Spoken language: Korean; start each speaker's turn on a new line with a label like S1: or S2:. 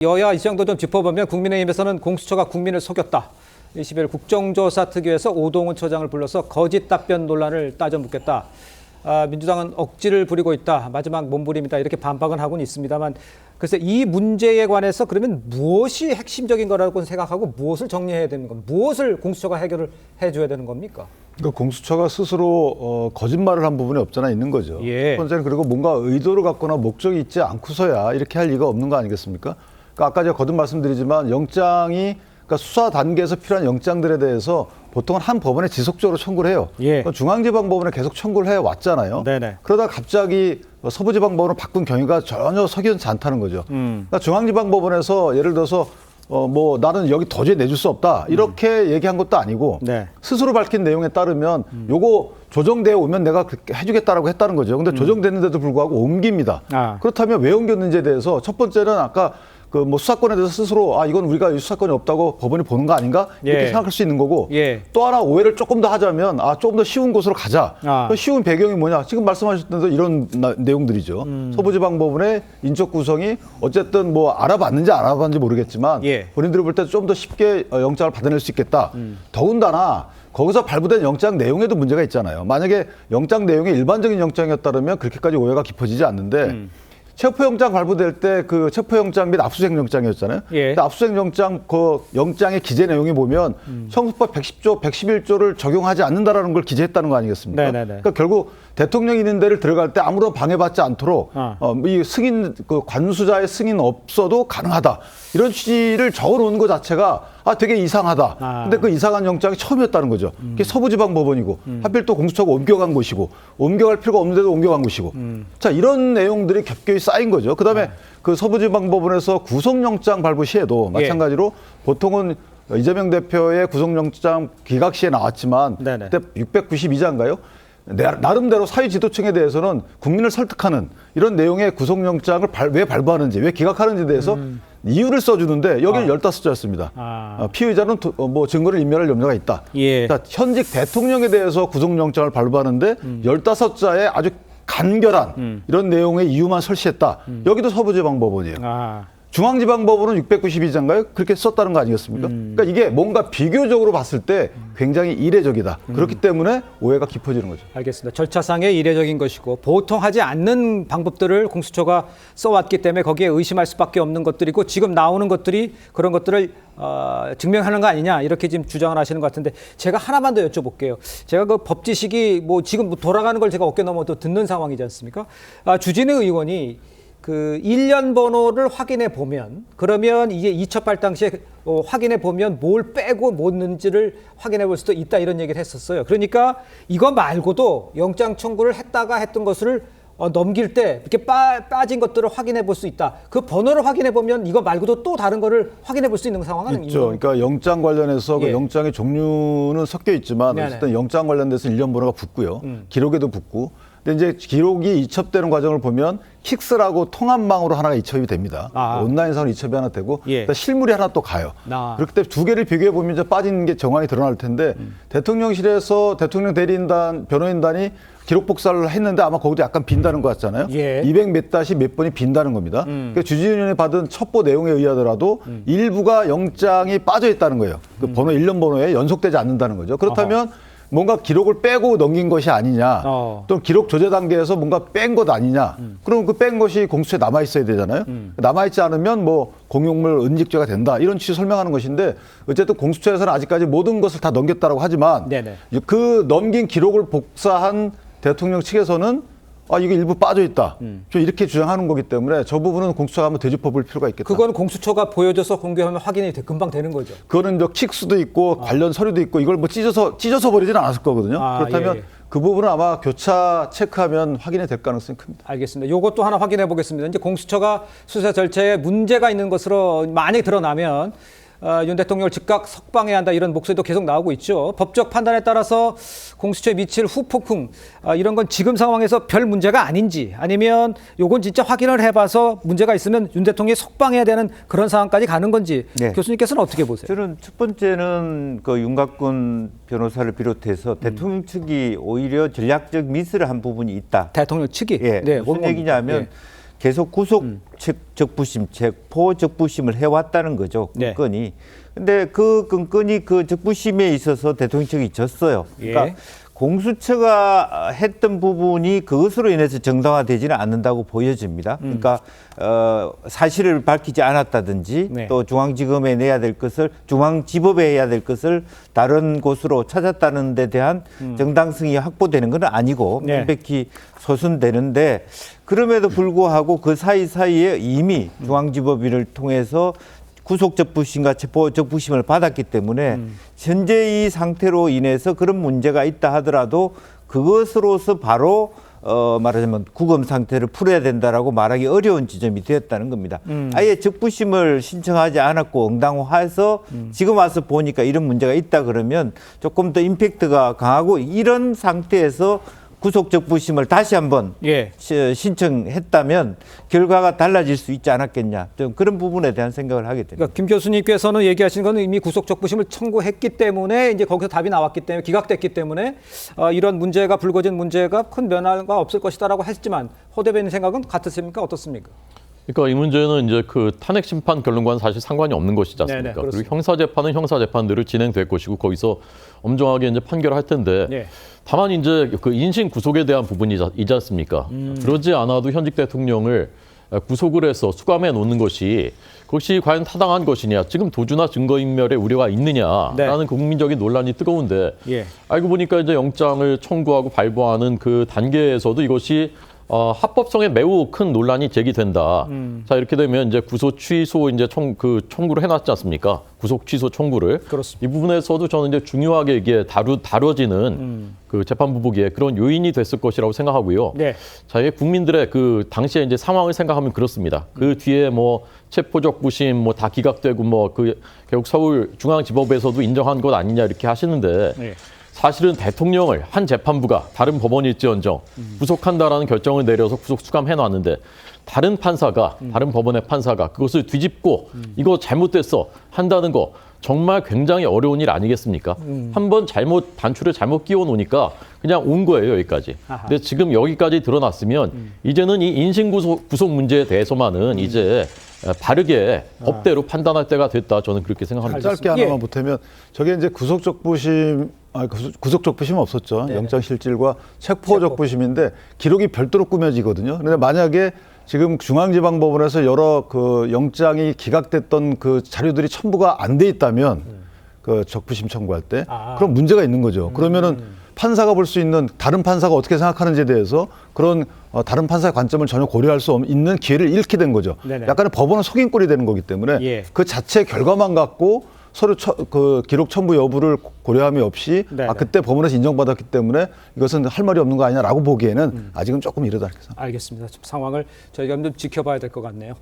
S1: 여야 입장도 좀 짚어보면 국민의힘에서는 공수처가 국민을 속였다. 20일 국정조사 특위에서 오동훈 처장을 불러서 거짓 답변 논란을 따져 묻겠다. 민주당은 억지를 부리고 있다. 마지막 몸부림이다. 이렇게 반박은 하고는 있습니다만 글쎄 이 문제에 관해서 그러면 무엇이 핵심적인 거라고 생각하고 무엇을 정리해야 되는 겁니까? 무엇을 공수처가 해결을 해줘야 되는 겁니까?
S2: 그러니까 공수처가 스스로 거짓말을 한 부분이 없잖아 있는 거죠.
S1: 예.
S2: 첫 번째는 그리고 뭔가 의도를 갖거나 목적이 있지 않고서야 이렇게 할 리가 없는 거 아니겠습니까? 그러니까 아까 제가 거듭 말씀드리지만 영장이 그러니까 수사 단계에서 필요한 영장들에 대해서 보통은 한 법원에 지속적으로 청구를 해요.
S1: 예.
S2: 그러니까 중앙지방법원에 계속 청구를 해왔잖아요.
S1: 네네.
S2: 그러다 갑자기 서부지방법원으로 바꾼 경위가 전혀 석연치 않다는 거죠. 그러니까 중앙지방법원에서 예를 들어서 뭐 나는 여기 도저히 내줄 수 없다 이렇게 얘기한 것도 아니고
S1: 네.
S2: 스스로 밝힌 내용에 따르면 요거 조정되어 오면 내가 그렇게 해주겠다라고 했다는 거죠. 근데 조정됐는데도 불구하고 옮깁니다. 그렇다면 왜 옮겼는지에 대해서 첫 번째는 아까 그 뭐 수사권에 대해서 스스로 이건 우리가 수사권이 없다고 법원이 보는 거 아닌가 이렇게
S1: 예.
S2: 생각할 수 있는 거고
S1: 예.
S2: 또 하나 오해를 조금 더 하자면 조금 더 쉬운 곳으로 가자. 그 쉬운 배경이 뭐냐 지금 말씀하셨던 대로 이런 내용들이죠. 서부지방법원의 인적 구성이 어쨌든 뭐 알아봤는지 안 알아봤는지 모르겠지만
S1: 예.
S2: 본인들이 볼 때 좀 더 쉽게 영장을 받아낼 수 있겠다. 더군다나 거기서 발부된 영장 내용에도 문제가 있잖아요. 만약에 영장 내용이 일반적인 영장이었다면 그렇게까지 오해가 깊어지지 않는데 체포영장 발부될 때 그 체포영장 및 압수수색영장이었잖아요.
S1: 예.
S2: 근데 압수수색영장 그 영장의 기재 내용이 보면 형법법 110조, 111조를 적용하지 않는다라는 걸 기재했다는 거 아니겠습니까?
S1: 네네네.
S2: 그러니까 결국 대통령이 있는 데를 들어갈 때 아무런 방해받지 않도록 이 승인 그 관수자의 승인 없어도 가능하다. 이런 취지를 적어놓은 것 자체가 되게 이상하다. 근데 그 이상한 영장이 처음이었다는 거죠. 그게 서부지방법원이고 하필 또 공수처가 옮겨간 곳이고 옮겨갈 필요가 없는데도 옮겨간 곳이고 자 이런 내용들이 겹겹이 쌓인 거죠. 그다음에 그 서부지방법원에서 구속영장 발부 시에도 마찬가지로 보통은 이재명 대표의 구속영장 기각 시에 나왔지만
S1: 네네.
S2: 그때 692자인가요? 나름대로 사회지도층에 대해서는 국민을 설득하는 이런 내용의 구속영장을 왜 발부하는지 왜 기각하는지에 대해서 이유를 써주는데 여기는 15자였습니다. 피의자는 뭐 증거를 인멸할 염려가 있다.
S1: 예.
S2: 그러니까 현직 대통령에 대해서 구속영장을 발부하는데 15자의 아주 간결한 이런 내용의 이유만 설치했다. 여기도 서부지방법원이에요. 중앙지방법원은 692자인가요? 그렇게 썼다는 거 아니겠습니까? 그러니까 이게 뭔가 비교적으로 봤을 때 굉장히 이례적이다. 그렇기 때문에 오해가 깊어지는 거죠.
S1: 알겠습니다. 절차상의 이례적인 것이고 보통 하지 않는 방법들을 공수처가 써왔기 때문에 거기에 의심할 수밖에 없는 것들이고 지금 나오는 것들이 그런 것들을 증명하는 거 아니냐 이렇게 지금 주장을 하시는 것 같은데 제가 하나만 더 여쭤볼게요. 제가 그 법 지식이 뭐 지금 돌아가는 걸 제가 어깨 넘어 또 듣는 상황이지 않습니까? 주진우 의원이 그 1년 번호를 확인해 보면 그러면 이게 이첩할 당시에 확인해 보면 뭘 빼고 못 넣는지를 확인해 볼 수도 있다 이런 얘기를 했었어요. 그러니까 이거 말고도 영장 청구를 했다가 했던 것을 넘길 때 이렇게 빠진 것들을 확인해 볼 수 있다. 그 번호를 확인해 보면 이거 말고도 또 다른 거를 확인해 볼 수 있는 상황은
S2: 있죠. 그러니까 영장 관련해서 그 영장의 종류는 섞여 있지만 어쨌든 영장 관련돼서 1년 번호가 붙고요. 기록에도 붙고. 근데 이제 기록이 이첩되는 과정을 보면 킥스라고 통합망으로 하나가 이첩이 됩니다. 온라인상으로 이첩이 하나 되고 실물이 하나 또 가요. 그렇기 때문에 두 개를 비교해 보면 이제 빠진 게 정황이 드러날 텐데 대통령실에서 대통령 대리인단 변호인단이 기록 복사를 했는데 아마 거기도 약간 빈다는 것 같잖아요. 200 몇 다시 몇 번이 빈다는 겁니다. 그러니까 주진우 의원이 받은 첩보 내용에 의하더라도 일부가 영장이 빠져 있다는 거예요. 그 번호 1년 번호에 연속되지 않는다는 거죠. 그렇다면 뭔가 기록을 빼고 넘긴 것이 아니냐, 또 기록 조제 단계에서 뭔가 뺀 것 아니냐, 그럼 그 뺀 것이 공수처에 남아 있어야 되잖아요. 남아 있지 않으면 뭐 공용물 은직죄가 된다 이런 취지 설명하는 것인데 어쨌든 공수처에서는 아직까지 모든 것을 다 넘겼다라고 하지만 그 넘긴 기록을 복사한 대통령 측에서는 이게 일부 빠져 있다. 좀 이렇게 주장하는 거기 때문에 저 부분은 공수처가 한번 되짚어 볼 필요가 있겠다.
S1: 그건 공수처가 보여줘서 공개하면 확인이 금방 되는 거죠.
S2: 그거는 킥수도 있고 관련 서류도 있고 이걸 뭐 찢어서 버리지는 않았을 거거든요. 그렇다면 그 부분은 아마 교차 체크하면 확인이 될 가능성이 큽니다.
S1: 알겠습니다. 이것도 하나 확인해 보겠습니다. 이제 공수처가 수사 절차에 문제가 있는 것으로 만약에 드러나면 윤 대통령을 즉각 석방해야 한다 이런 목소리도 계속 나오고 있죠. 법적 판단에 따라서 공수처에 미칠 후폭풍 이런 건 지금 상황에서 별 문제가 아닌지 아니면 요건 진짜 확인을 해봐서 문제가 있으면 윤 대통령이 석방해야 되는 그런 상황까지 가는 건지 교수님께서는 어떻게 보세요?
S3: 저는 첫 번째는 그 윤곽근 변호사를 비롯해서 대통령 측이 오히려 전략적 미스를 한 부분이 있다.
S1: 대통령 측이?
S3: 무슨 얘기냐면 계속 구속 적부심, 체포 적부심을 해왔다는 거죠.
S1: 네.
S3: 끈끈이. 근데 그 끈끈이 그 적부심에 있어서 대통령 측이 졌어요. 그러니까
S1: 예.
S3: 공수처가 했던 부분이 그것으로 인해서 정당화되지는 않는다고 보여집니다. 그러니까 사실을 밝히지 않았다든지
S1: 네.
S3: 또 중앙지검에 내야 될 것을 중앙지법에 해야 될 것을 다른 곳으로 찾았다는 데 대한 정당성이 확보되는 건 아니고
S1: 네.
S3: 명백히 소순되는데 그럼에도 불구하고 그 사이사이에 이미 중앙지법위를 통해서 구속적부심과 체포적부심을 받았기 때문에 현재 이 상태로 인해서 그런 문제가 있다 하더라도 그것으로서 바로 말하자면 구금 상태를 풀어야 된다라고 말하기 어려운 지점이 되었다는 겁니다. 아예 적부심을 신청하지 않았고 응당화해서 지금 와서 보니까 이런 문제가 있다 그러면 조금 더 임팩트가 강하고 이런 상태에서 구속적부심을 다시 한번
S1: 예.
S3: 신청했다면 결과가 달라질 수 있지 않았겠냐. 좀 그런 부분에 대한 생각을 하게 됩니다.
S1: 그러니까 김 교수님께서는 얘기하신 건 이미 구속적부심을 청구했기 때문에 이제 거기서 답이 나왔기 때문에 기각됐기 때문에 이런 문제가 불거진 문제가 큰 변화가 없을 것이다라고 했지만 허 대변인 생각은 같으십니까? 어떻습니까?
S4: 그러니까 이 문제는 이제 그 탄핵 심판 결론과는 사실 상관이 없는 것이지 않습니까?
S1: 네네,
S4: 그리고 형사 재판은 형사 재판대로 진행될 것이고 거기서 엄정하게 이제 판결할 텐데
S1: 네.
S4: 다만 이제 그 인신 구속에 대한 부분이지 않습니까? 그러지 않아도 현직 대통령을 구속을 해서 수감해 놓는 것이 그것이 과연 타당한 것이냐? 지금 도주나 증거인멸의 우려가 있느냐라는
S1: 네.
S4: 국민적인 논란이 뜨거운데
S1: 예.
S4: 알고 보니까 이제 영장을 청구하고 발부하는 그 단계에서도 이것이 합법성에 매우 큰 논란이 제기된다. 자 이렇게 되면 이제 구속 취소 이제 청구를 해놨지 않습니까? 구속 취소 청구를.
S1: 그렇습니다.
S4: 이 부분에서도 저는 이제 중요하게 이게 다뤄지는 그 재판부 보기에 그런 요인이 됐을 것이라고 생각하고요.
S1: 네.
S4: 자 이게 국민들의 그 당시에 이제 상황을 생각하면 그렇습니다. 그 뒤에 뭐 체포적부심 뭐 다 기각되고 뭐 그 결국 서울중앙지법에서도 인정한 것 아니냐 이렇게 하시는데.
S1: 네.
S4: 사실은 대통령을 한 재판부가 다른 법원일지언정 구속한다라는 결정을 내려서 구속 수감해놨는데 다른 판사가 다른 법원의 판사가 그것을 뒤집고 이거 잘못됐어 한다는 거 정말 굉장히 어려운 일 아니겠습니까? 한번 단추를 잘못 끼워 놓으니까 그냥 온 거예요 여기까지.
S1: 아하.
S4: 근데 지금 여기까지 드러났으면 이제는 이 인신 구속 문제에 대해서만은 이제 바르게 법대로 판단할 때가 됐다 저는 그렇게 생각합니다.
S2: 짧게 하나만 보태면 저게 이제 구속적부심은 없었죠.
S1: 네네.
S2: 영장실질과 체포적부심인데 기록이 별도로 꾸며지거든요. 그런데 만약에 지금 중앙지방법원에서 여러 그 영장이 기각됐던 그 자료들이 첨부가 안 돼 있다면 그 적부심 청구할 때 그럼 문제가 있는 거죠. 그러면은 판사가 볼 수 있는 다른 판사가 어떻게 생각하는지에 대해서 그런 다른 판사의 관점을 전혀 고려할 수 있는 기회를 잃게 된 거죠.
S1: 네네.
S2: 약간의 법원은 속임꼴이 되는 거기 때문에
S1: 예.
S2: 그 자체 결과만 갖고 서류 그 기록 첨부 여부를 고려함이 없이
S1: 네네.
S2: 그때 법원에서 인정받았기 때문에 이것은 할 말이 없는 거 아니냐라고 보기에는 아직은 조금 이르다 이렇게 생각합니다.
S1: 알겠습니다. 좀 상황을 저희가 좀 지켜봐야 될 것 같네요.